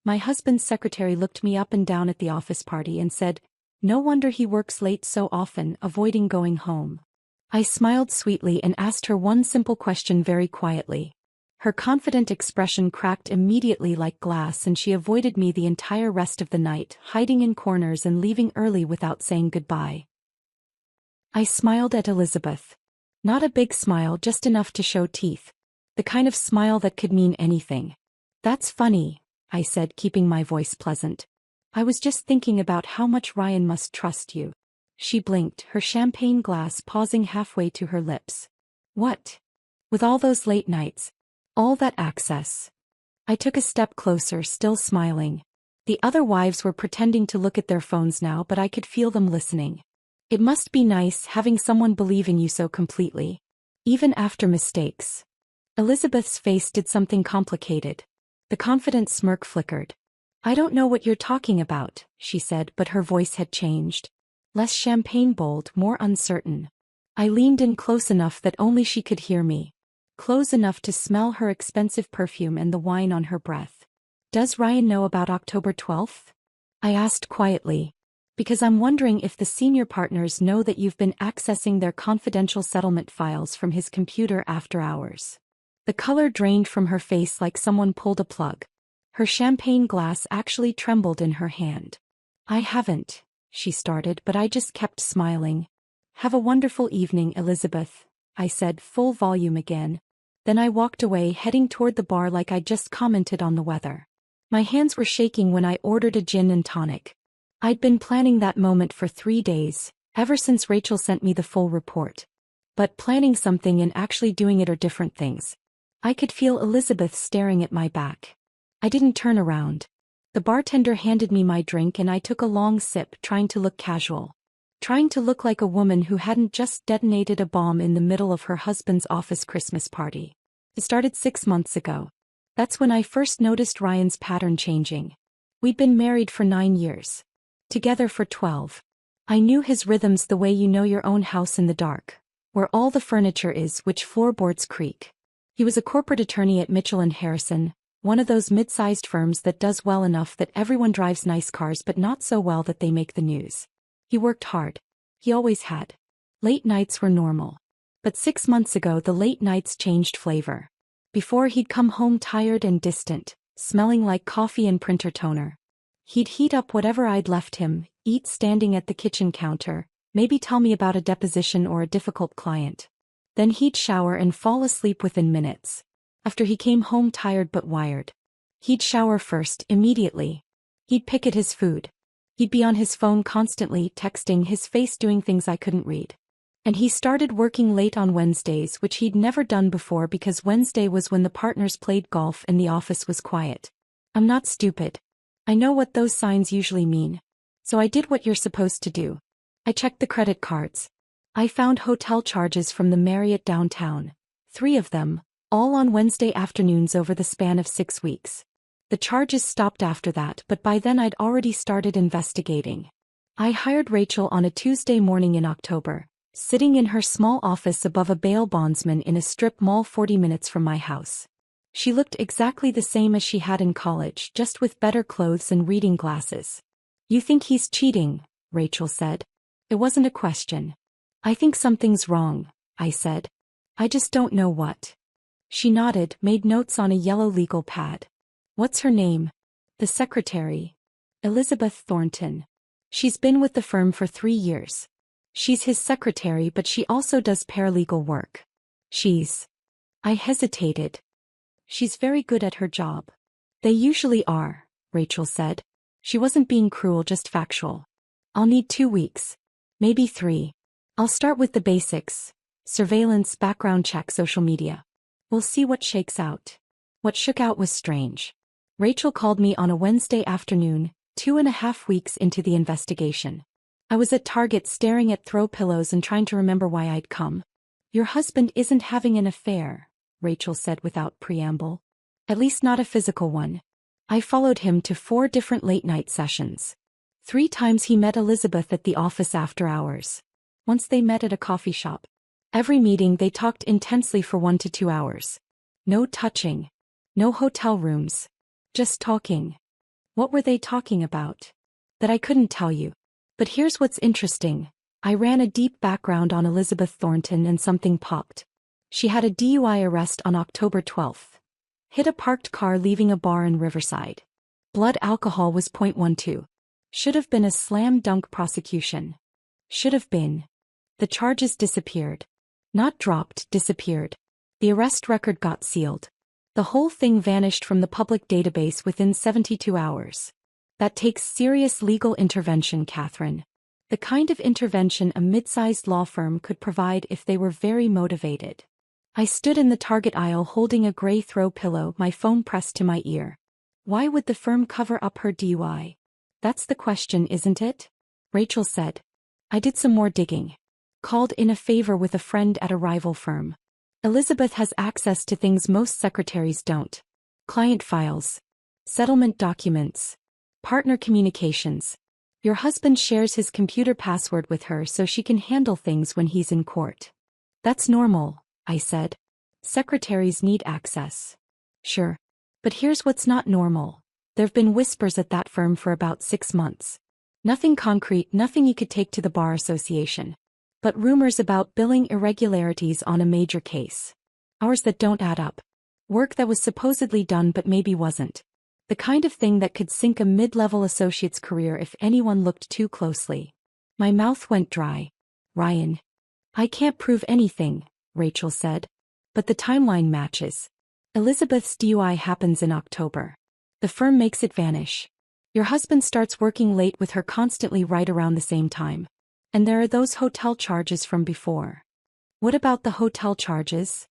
My husband's secretary looked me up and down at the office party and said, "No wonder he works late so often, avoiding going home." I smiled sweetly and asked her one simple question very quietly. Her confident expression cracked immediately like glass, and she avoided me the entire rest of the night, hiding in corners and leaving early without saying goodbye. I smiled at Elizabeth. Not a big smile, just enough to show teeth. The kind of smile that could mean anything. "That's funny," I said, keeping my voice pleasant. "I was just thinking about how much Ryan must trust you." She blinked, her champagne glass pausing halfway to her lips. "What? With all those late nights? All that access?" I took a step closer, still smiling. The other wives were pretending to look at their phones now, but I could feel them listening. "It must be nice having someone believe in you so completely. Even after mistakes." Elizabeth's face did something complicated. The confident smirk flickered. "I don't know what you're talking about," she said, but her voice had changed. Less champagne bold, more uncertain. I leaned in close enough that only she could hear me. Close enough to smell her expensive perfume and the wine on her breath. "Does Ryan know about October 12th? I asked quietly. "Because I'm wondering if the senior partners know that you've been accessing their confidential settlement files from his computer after hours." The color drained from her face like someone pulled a plug. Her champagne glass actually trembled in her hand. "I haven't," she started, but I just kept smiling. "Have a wonderful evening, Elizabeth," I said, full volume again. Then I walked away, heading toward the bar like I'd just commented on the weather. My hands were shaking when I ordered a gin and tonic. I'd been planning that moment for 3 days, ever since Rachel sent me the full report. But planning something and actually doing it are different things. I could feel Elizabeth staring at my back. I didn't turn around. The bartender handed me my drink and I took a long sip, trying to look casual. Trying to look like a woman who hadn't just detonated a bomb in the middle of her husband's office Christmas party. It started 6 months ago. That's when I first noticed Ryan's pattern changing. We'd been married for 9 years. Together for 12. I knew his rhythms the way you know your own house in the dark, where all the furniture is, which floorboards creak. He was a corporate attorney at Mitchell & Harrison, one of those mid-sized firms that does well enough that everyone drives nice cars but not so well that they make the news. He worked hard. He always had. Late nights were normal. But 6 months ago the late nights changed flavor. Before, he'd come home tired and distant, smelling like coffee and printer toner. He'd heat up whatever I'd left him, eat standing at the kitchen counter, maybe tell me about a deposition or a difficult client. Then he'd shower and fall asleep within minutes. After he came home tired but wired. He'd shower first, immediately. He'd pick at his food. He'd be on his phone constantly, texting, his face doing things I couldn't read. And he started working late on Wednesdays, which he'd never done before because Wednesday was when the partners played golf and the office was quiet. I'm not stupid. I know what those signs usually mean. So I did what you're supposed to do. I checked the credit cards. I found hotel charges from the Marriott downtown. 3 of them, all on Wednesday afternoons over the span of 6 weeks. The charges stopped after that, but by then I'd already started investigating. I hired Rachel on a Tuesday morning in October, sitting in her small office above a bail bondsman in a strip mall 40 minutes from my house. She looked exactly the same as she had in college, just with better clothes and reading glasses. "You think he's cheating?" Rachel said. It wasn't a question. "I think something's wrong," I said. "I just don't know what." She nodded, made notes on a yellow legal pad. "What's her name?" "The secretary. Elizabeth Thornton. She's been with the firm for 3 years. She's his secretary, but she also does paralegal work. She's..." I hesitated. "She's very good at her job." "They usually are," Rachel said. She wasn't being cruel, just factual. "I'll need 2 weeks. Maybe 3. I'll start with the basics. Surveillance, background check, social media. We'll see what shakes out." What shook out was strange. Rachel called me on a Wednesday afternoon, 2.5 weeks into the investigation. I was at Target staring at throw pillows and trying to remember why I'd come. "Your husband isn't having an affair," Rachel said without preamble. "At least not a physical one." I followed him to 4 different late-night sessions. 3 times he met Elizabeth at the office after hours. Once they met at a coffee shop. Every meeting they talked intensely for 1 to 2 hours. No touching. No hotel rooms. Just talking. What were they talking about? That I couldn't tell you. But here's what's interesting. I ran a deep background on Elizabeth Thornton and something popped. She had a DUI arrest on October 12th. Hit a parked car leaving a bar in Riverside. Blood alcohol was 0.12. Should have been a slam dunk prosecution. Should have been. The charges disappeared. Not dropped, disappeared. The arrest record got sealed. The whole thing vanished from the public database within 72 hours. That takes serious legal intervention, Catherine. The kind of intervention a mid-sized law firm could provide if they were very motivated. I stood in the Target aisle holding a gray throw pillow, my phone pressed to my ear. Why would the firm cover up her DUI? That's the question, isn't it? Rachel said. I did some more digging. Called in a favor with a friend at a rival firm. Elizabeth has access to things most secretaries don't. Client files. Settlement documents. Partner communications. Your husband shares his computer password with her so she can handle things when he's in court. That's normal, I said. Secretaries need access. Sure. But here's what's not normal. There've been whispers at that firm for about 6 months. Nothing concrete, nothing you could take to the Bar Association. But rumors about billing irregularities on a major case. Hours that don't add up. Work that was supposedly done but maybe wasn't. The kind of thing that could sink a mid-level associate's career if anyone looked too closely. My mouth went dry. Ryan. I can't prove anything, Rachel said. But the timeline matches. Elizabeth's DUI happens in October. The firm makes it vanish. Your husband starts working late with her constantly right around the same time. And there are those hotel charges from before. What about the hotel charges?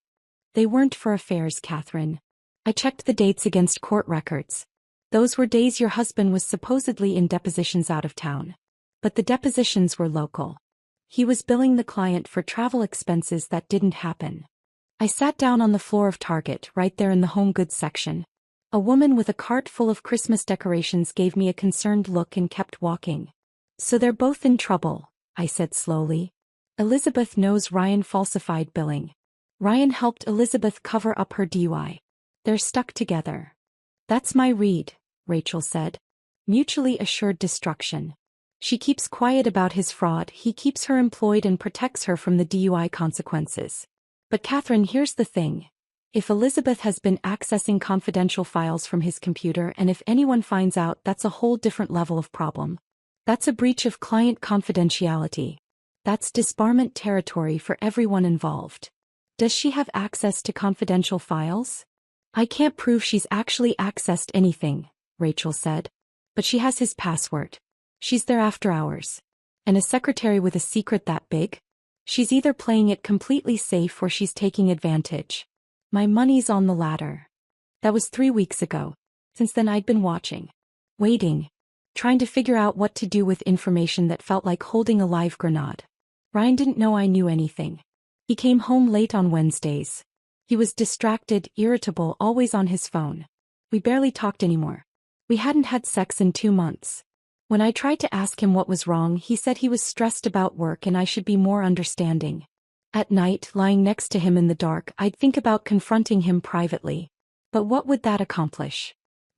They weren't for affairs, Catherine. I checked the dates against court records. Those were days your husband was supposedly in depositions out of town. But the depositions were local. He was billing the client for travel expenses that didn't happen. I sat down on the floor of Target, right there in the home goods section. A woman with a cart full of Christmas decorations gave me a concerned look and kept walking. So they're both in trouble, I said slowly. Elizabeth knows Ryan falsified billing. Ryan helped Elizabeth cover up her DUI. They're stuck together. That's my read, Rachel said. Mutually assured destruction. She keeps quiet about his fraud, he keeps her employed and protects her from the DUI consequences. But Catherine, here's the thing. If Elizabeth has been accessing confidential files from his computer and if anyone finds out, that's a whole different level of problem. That's a breach of client confidentiality. That's disbarment territory for everyone involved. Does she have access to confidential files? I can't prove she's actually accessed anything, Rachel said. But she has his password. She's there after hours. And a secretary with a secret that big? She's either playing it completely safe or she's taking advantage. My money's on the latter. That was 3 weeks ago. Since then I'd been watching. Waiting. Trying to figure out what to do with information that felt like holding a live grenade. Ryan didn't know I knew anything. He came home late on Wednesdays. He was distracted, irritable, always on his phone. We barely talked anymore. We hadn't had sex in 2 months. When I tried to ask him what was wrong, he said he was stressed about work and I should be more understanding. At night, lying next to him in the dark, I'd think about confronting him privately. But what would that accomplish?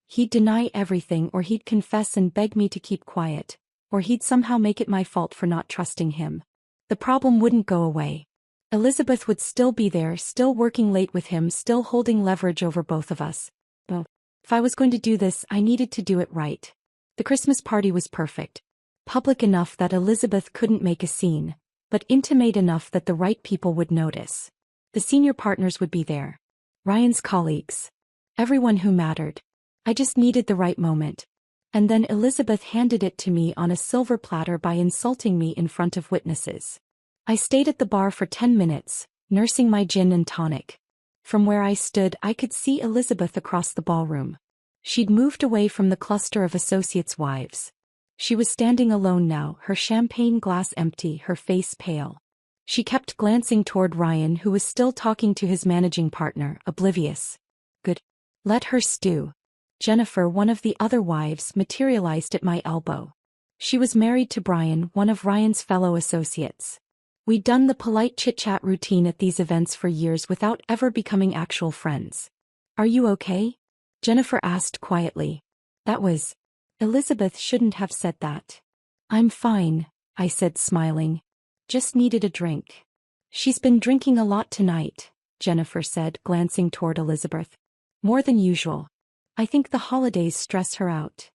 He'd deny everything, or he'd confess and beg me to keep quiet, or he'd somehow make it my fault for not trusting him. The problem wouldn't go away. Elizabeth would still be there, still working late with him, still holding leverage over both of us. But if I was going to do this, I needed to do it right. The Christmas party was perfect. Public enough that Elizabeth couldn't make a scene, but intimate enough that the right people would notice. The senior partners would be there. Ryan's colleagues. Everyone who mattered. I just needed the right moment. And then Elizabeth handed it to me on a silver platter by insulting me in front of witnesses. I stayed at the bar for 10 minutes, nursing my gin and tonic. From where I stood, I could see Elizabeth across the ballroom. She'd moved away from the cluster of associates' wives. She was standing alone now, her champagne glass empty, her face pale. She kept glancing toward Ryan, who was still talking to his managing partner, oblivious. Good. Let her stew. Jennifer, one of the other wives, materialized at my elbow. She was married to Brian, one of Ryan's fellow associates. We'd done the polite chit-chat routine at these events for years without ever becoming actual friends. Are you okay? Jennifer asked quietly. That was Elizabeth shouldn't have said that. I'm fine, I said smiling. Just needed a drink. She's been drinking a lot tonight, Jennifer said, glancing toward Elizabeth. More than usual. I think the holidays stress her out.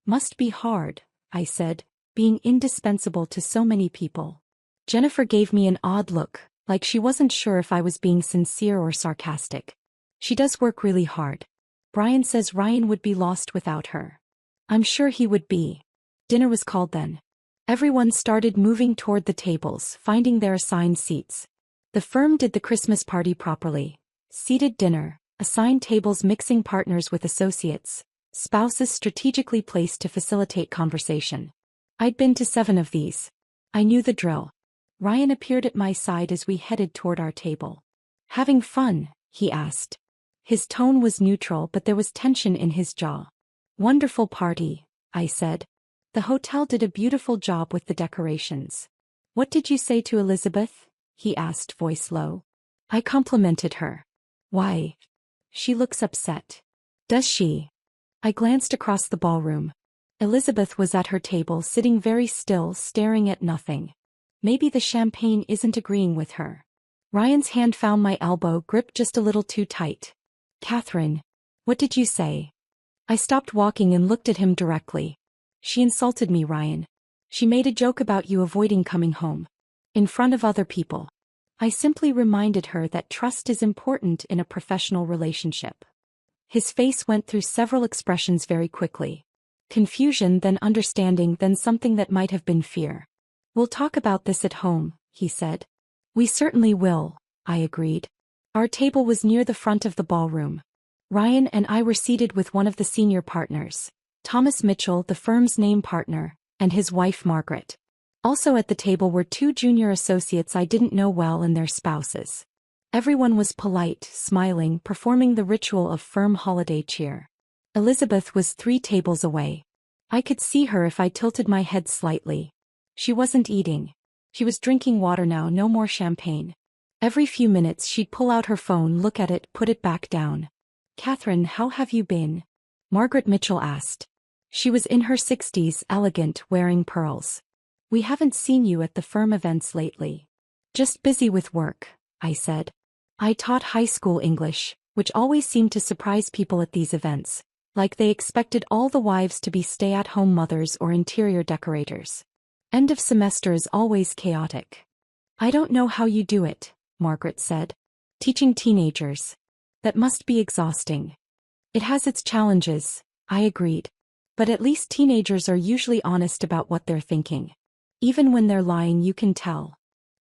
Must be hard, I said, being indispensable to so many people. Jennifer gave me an odd look, like she wasn't sure if I was being sincere or sarcastic. She does work really hard. Brian says Ryan would be lost without her. I'm sure he would be. Dinner was called then. Everyone started moving toward the tables, finding their assigned seats. The firm did the Christmas party properly. Seated dinner, assigned tables mixing partners with associates, spouses strategically placed to facilitate conversation. I'd been to 7 of these. I knew the drill. Ryan appeared at my side as we headed toward our table. Having fun? He asked. His tone was neutral, but there was tension in his jaw. Wonderful party, I said. The hotel did a beautiful job with the decorations. What did you say to Elizabeth? He asked, voice low. I complimented her. Why? She looks upset. Does she? I glanced across the ballroom. Elizabeth was at her table, sitting very still, staring at nothing. Maybe the champagne isn't agreeing with her. Ryan's hand found my elbow, gripped just a little too tight. Catherine, what did you say? I stopped walking and looked at him directly. She insulted me, Ryan. She made a joke about you avoiding coming home. In front of other people. I simply reminded her that trust is important in a professional relationship. His face went through several expressions very quickly. Confusion, then understanding, then something that might have been fear. We'll talk about this at home, he said. We certainly will, I agreed. Our table was near the front of the ballroom. Ryan and I were seated with one of the senior partners, Thomas Mitchell, the firm's name partner, and his wife Margaret. Also at the table were 2 junior associates I didn't know well and their spouses. Everyone was polite, smiling, performing the ritual of firm holiday cheer. Elizabeth was 3 tables away. I could see her if I tilted my head slightly. She wasn't eating. She was drinking water now, no more champagne. Every few minutes she'd pull out her phone, look at it, put it back down. Catherine, how have you been? Margaret Mitchell asked. She was in her 60s, elegant, wearing pearls. We haven't seen you at the firm events lately. Just busy with work, I said. I taught high school English, which always seemed to surprise people at these events, like they expected all the wives to be stay-at-home mothers or interior decorators. End of semester is always chaotic. I don't know how you do it, Margaret said. Teaching teenagers. That must be exhausting. It has its challenges, I agreed. But at least teenagers are usually honest about what they're thinking. Even when they're lying, you can tell.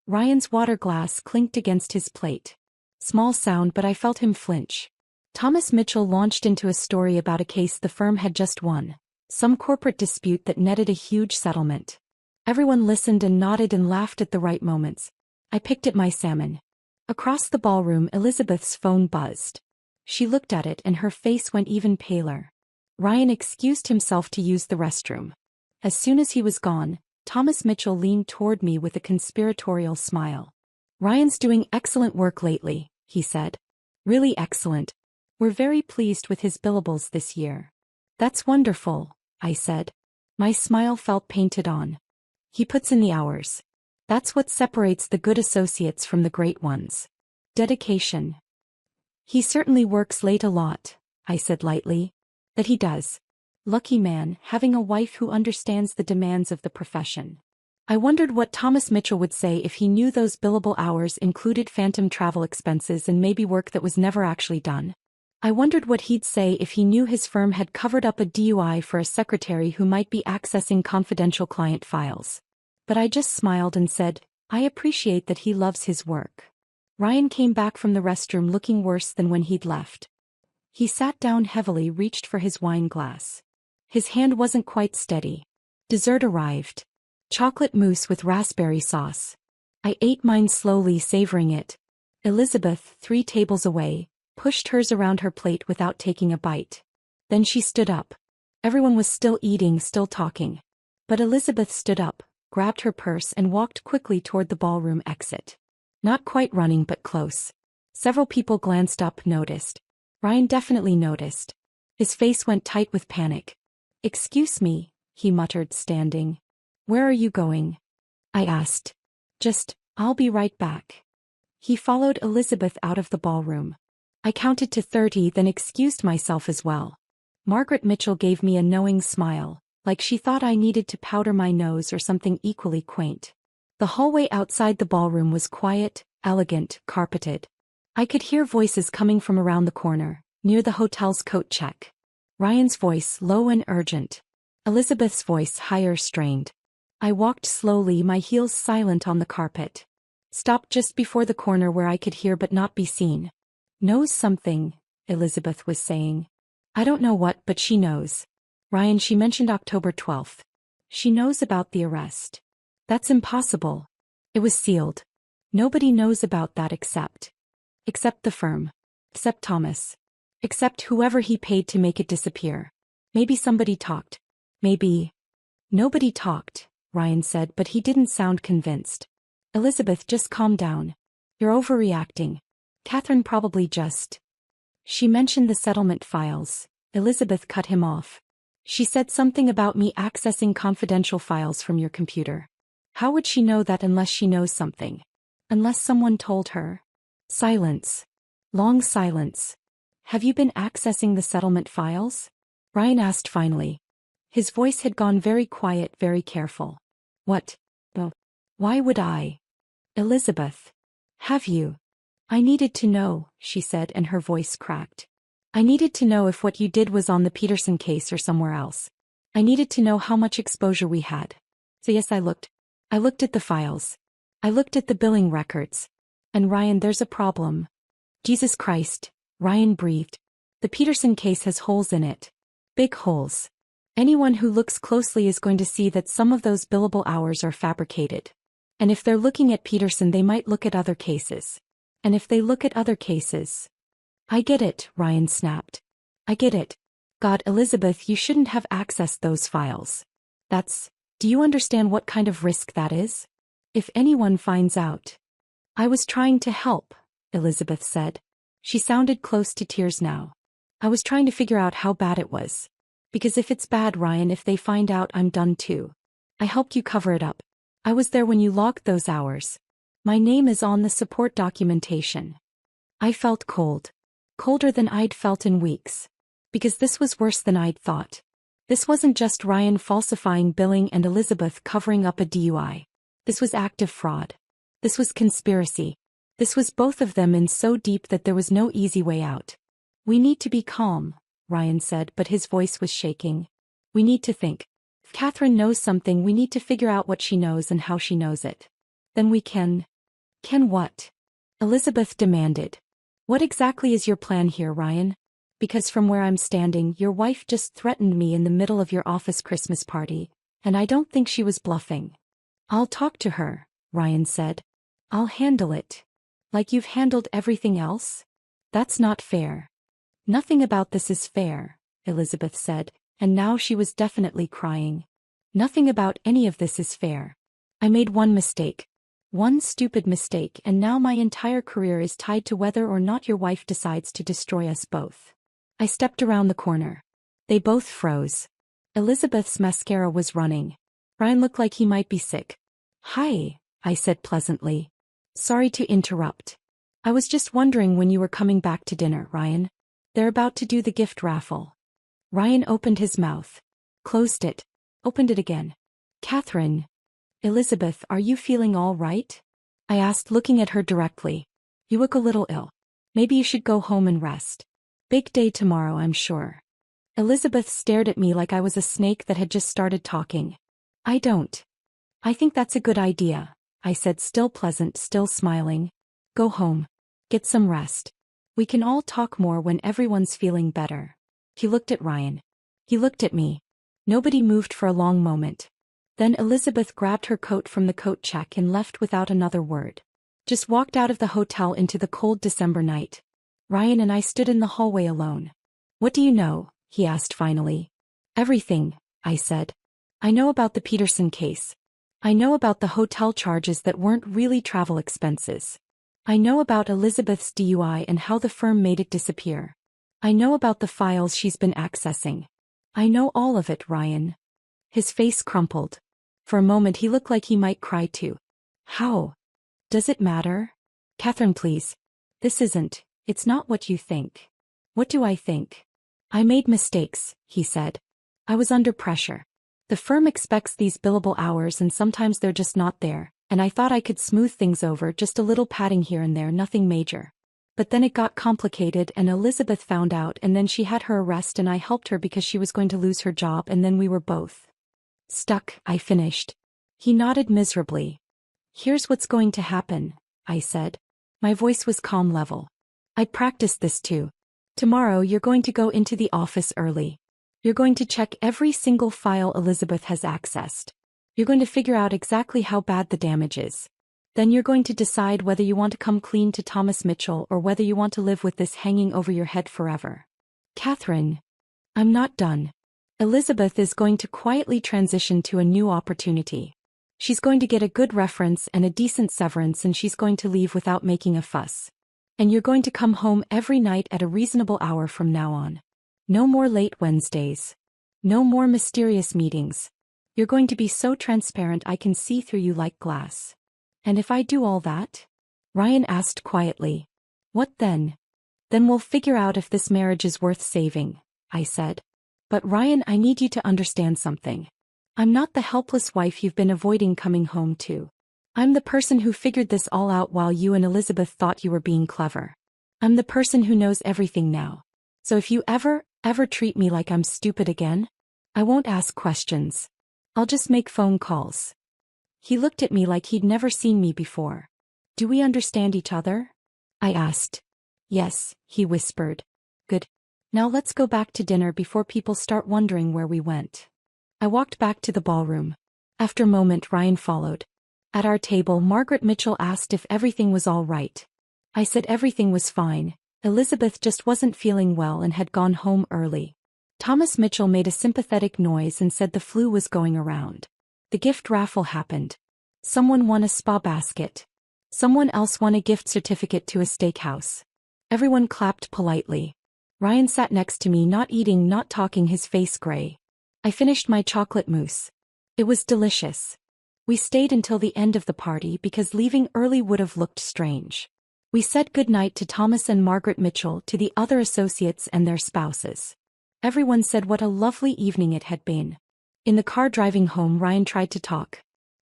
Ryan's water glass clinked against his plate. Small sound, but I felt him flinch. Thomas Mitchell launched into a story about a case the firm had just won. Some corporate dispute that netted a huge settlement. Everyone listened and nodded and laughed at the right moments. I picked at my salmon. Across the ballroom, Elizabeth's phone buzzed. She looked at it and her face went even paler. Ryan excused himself to use the restroom. As soon as he was gone, Thomas Mitchell leaned toward me with a conspiratorial smile. Ryan's doing excellent work lately, he said. Really excellent. We're very pleased with his billables this year. That's wonderful, I said. My smile felt painted on. He puts in the hours. That's what separates the good associates from the great ones. Dedication. He certainly works late a lot, I said lightly. That he does. Lucky man, having a wife who understands the demands of the profession. I wondered what Thomas Mitchell would say if he knew those billable hours included phantom travel expenses and maybe work that was never actually done. I wondered what he'd say if he knew his firm had covered up a DUI for a secretary who might be accessing confidential client files. But I just smiled and said, I appreciate that he loves his work. Ryan came back from the restroom looking worse than when he'd left. He sat down heavily, reached for his wine glass. His hand wasn't quite steady. Dessert arrived. Chocolate mousse with raspberry sauce. I ate mine slowly, savoring it. Elizabeth, 3 tables away, pushed hers around her plate without taking a bite. Then she stood up. Everyone was still eating, still talking. But Elizabeth stood up, grabbed her purse and walked quickly toward the ballroom exit. Not quite running but close. Several people glanced up, noticed. Ryan definitely noticed. His face went tight with panic. Excuse me, he muttered, standing. Where are you going? I asked. I'll be right back. He followed Elizabeth out of the ballroom. I counted to 30, then excused myself as well. Margaret Mitchell gave me a knowing smile, like she thought I needed to powder my nose or something equally quaint. The hallway outside the ballroom was quiet, elegant, carpeted. I could hear voices coming from around the corner, near the hotel's coat check. Ryan's voice low and urgent. Elizabeth's voice higher, strained. I walked slowly, my heels silent on the carpet. Stopped just before the corner where I could hear but not be seen. Knows something, Elizabeth was saying. I don't know what, but she knows. Ryan, she mentioned October 12th. She knows about the arrest. That's impossible. It was sealed. Nobody knows about that except the firm. Except Thomas. Except whoever he paid to make it disappear. Maybe somebody talked. Maybe. Nobody talked, Ryan said, but he didn't sound convinced. Elizabeth, just calm down. You're overreacting. Catherine probably just. She mentioned the settlement files. Elizabeth cut him off. She said something about me accessing confidential files from your computer. How would she know that unless she knows something? Unless someone told her? Silence. Long silence. Have you been accessing the settlement files? Ryan asked finally. His voice had gone very quiet, very careful. What? Oh. Why would I? Elizabeth. Have you? I needed to know, she said, and her voice cracked. I needed to know if what you did was on the Peterson case or somewhere else. I needed to know how much exposure we had. So yes, I looked. I looked at the files. I looked at the billing records. And Ryan, there's a problem. Jesus Christ, Ryan breathed. The Peterson case has holes in it. Big holes. Anyone who looks closely is going to see that some of those billable hours are fabricated. And if they're looking at Peterson, they might look at other cases. And if they look at other cases. I get it, Ryan snapped. I get it. God, Elizabeth, you shouldn't have accessed those files. Do you understand what kind of risk that is? If anyone finds out. I was trying to help, Elizabeth said. She sounded close to tears now. I was trying to figure out how bad it was. Because if it's bad, Ryan, if they find out, I'm done too. I helped you cover it up. I was there when you logged those hours. My name is on the support documentation. I felt cold. Colder than I'd felt in weeks. Because this was worse than I'd thought. This wasn't just Ryan falsifying billing and Elizabeth covering up a DUI. This was active fraud. This was conspiracy. This was both of them in so deep that there was no easy way out. We need to be calm, Ryan said, but his voice was shaking. We need to think. If Catherine knows something, we need to figure out what she knows and how she knows it. Then we can. Can what? Elizabeth demanded. What exactly is your plan here, Ryan? Because from where I'm standing, your wife just threatened me in the middle of your office Christmas party, and I don't think she was bluffing. I'll talk to her, Ryan said. I'll handle it. Like you've handled everything else? That's not fair. Nothing about this is fair, Elizabeth said, and now she was definitely crying. Nothing about any of this is fair. I made one mistake. One stupid mistake, and now my entire career is tied to whether or not your wife decides to destroy us both. I stepped around the corner. They both froze. Elizabeth's mascara was running. Ryan looked like he might be sick. Hi, I said pleasantly. Sorry to interrupt. I was just wondering when you were coming back to dinner, Ryan. They're about to do the gift raffle. Ryan opened his mouth. Closed it. Opened it again. Catherine. Elizabeth, are you feeling all right? I asked, looking at her directly. You look a little ill. Maybe you should go home and rest. Big day tomorrow, I'm sure. Elizabeth stared at me like I was a snake that had just started talking. I don't. I think that's a good idea, I said, still pleasant, still smiling. Go home. Get some rest. We can all talk more when everyone's feeling better. He looked at Ryan. He looked at me. Nobody moved for a long moment. Then Elizabeth grabbed her coat from the coat check and left without another word. Just walked out of the hotel into the cold December night. Ryan and I stood in the hallway alone. What do you know? He asked finally. Everything, I said. I know about the Peterson case. I know about the hotel charges that weren't really travel expenses. I know about Elizabeth's DUI and how the firm made it disappear. I know about the files she's been accessing. I know all of it, Ryan. His face crumpled. For a moment he looked like he might cry too. How? Does it matter? Catherine, please. It's not what you think. What do I think? I made mistakes, he said. I was under pressure. The firm expects these billable hours and sometimes they're just not there, and I thought I could smooth things over, just a little padding here and there, nothing major. But then it got complicated and Elizabeth found out, and then she had her arrest and I helped her because she was going to lose her job, and then we were both stuck, I finished. He nodded miserably. Here's what's going to happen, I said. My voice was calm level. I practiced this too. Tomorrow you're going to go into the office early. You're going to check every single file Elizabeth has accessed. You're going to figure out exactly how bad the damage is. Then you're going to decide whether you want to come clean to Thomas Mitchell or whether you want to live with this hanging over your head forever. Catherine, I'm not done. Elizabeth is going to quietly transition to a new opportunity. She's going to get a good reference and a decent severance, and she's going to leave without making a fuss. And you're going to come home every night at a reasonable hour from now on. No more late Wednesdays. No more mysterious meetings. You're going to be so transparent I can see through you like glass. And if I do all that? Ryan asked quietly. What then? Then we'll figure out if this marriage is worth saving, I said. But Ryan, I need you to understand something. I'm not the helpless wife you've been avoiding coming home to. I'm the person who figured this all out while you and Elizabeth thought you were being clever. I'm the person who knows everything now. So if you ever treat me like I'm stupid again, I won't ask questions. I'll just make phone calls. He looked at me like he'd never seen me before. Do we understand each other? I asked. Yes, he whispered. Good. Now let's go back to dinner before people start wondering where we went. I walked back to the ballroom. After a moment, Ryan followed. At our table, Margaret Mitchell asked if everything was all right. I said everything was fine. Elizabeth just wasn't feeling well and had gone home early. Thomas Mitchell made a sympathetic noise and said the flu was going around. The gift raffle happened. Someone won a spa basket. Someone else won a gift certificate to a steakhouse. Everyone clapped politely. Ryan sat next to me, not eating, not talking, his face gray. I finished my chocolate mousse. It was delicious. We stayed until the end of the party because leaving early would have looked strange. We said goodnight to Thomas and Margaret Mitchell, to the other associates and their spouses. Everyone said what a lovely evening it had been. In the car driving home, Ryan tried to talk.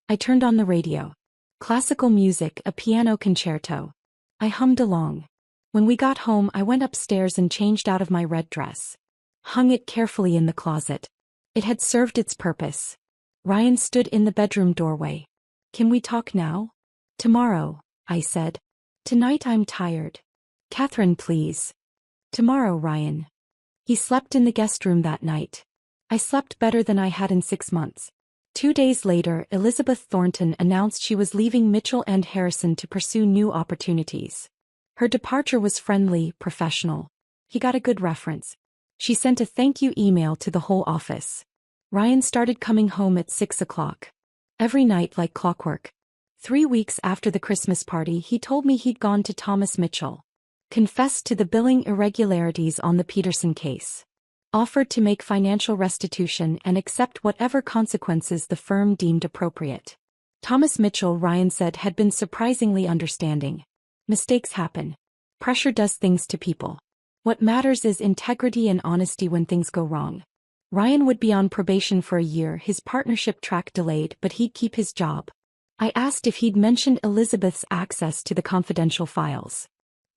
I turned on the radio. Classical music, a piano concerto. I hummed along. When we got home, I went upstairs and changed out of my red dress. Hung it carefully in the closet. It had served its purpose. Ryan stood in the bedroom doorway. Can we talk now? Tomorrow, I said. Tonight I'm tired. Catherine, please. Tomorrow, Ryan. He slept in the guest room that night. I slept better than I had in 6 months. 2 days later, Elizabeth Thornton announced she was leaving Mitchell and Harrison to pursue new opportunities. Her departure was friendly, professional. He got a good reference. She sent a thank you email to the whole office. Ryan started coming home at 6 o'clock. Every night like clockwork. 3 weeks after the Christmas party, he told me he'd gone to Thomas Mitchell. Confessed to the billing irregularities on the Peterson case. Offered to make financial restitution and accept whatever consequences the firm deemed appropriate. Thomas Mitchell, Ryan said, had been surprisingly understanding. Mistakes happen. Pressure does things to people. What matters is integrity and honesty when things go wrong. Ryan would be on probation for a year, his partnership track delayed, but he'd keep his job. I asked if he'd mentioned Elizabeth's access to the confidential files.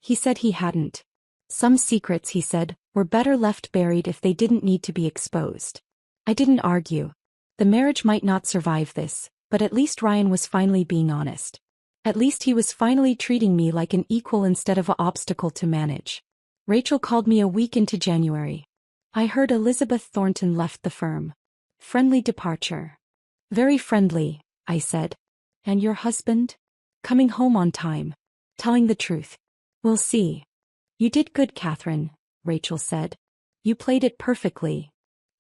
He said he hadn't. Some secrets, he said, were better left buried if they didn't need to be exposed. I didn't argue. The marriage might not survive this, but at least Ryan was finally being honest. At least he was finally treating me like an equal instead of an obstacle to manage. Rachel called me a week into January. I heard Elizabeth Thornton left the firm. Friendly departure. Very friendly, I said. And your husband? Coming home on time. Telling the truth. We'll see. You did good, Catherine, Rachel said. You played it perfectly.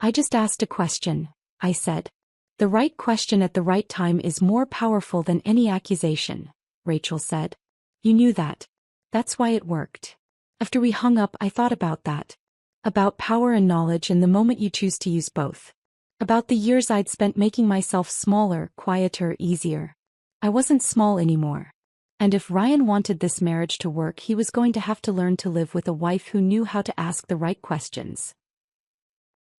I just asked a question, I said. The right question at the right time is more powerful than any accusation, Rachel said. You knew that. That's why it worked. After we hung up, I thought about that. About power and knowledge and the moment you choose to use both. About the years I'd spent making myself smaller, quieter, easier. I wasn't small anymore. And if Ryan wanted this marriage to work, he was going to have to learn to live with a wife who knew how to ask the right questions.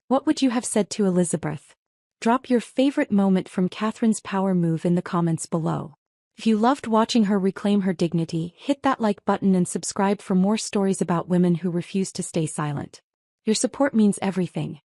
What would you have said to Elizabeth? Drop your favorite moment from Catherine's power move in the comments below. If you loved watching her reclaim her dignity, hit that like button and subscribe for more stories about women who refuse to stay silent. Your support means everything.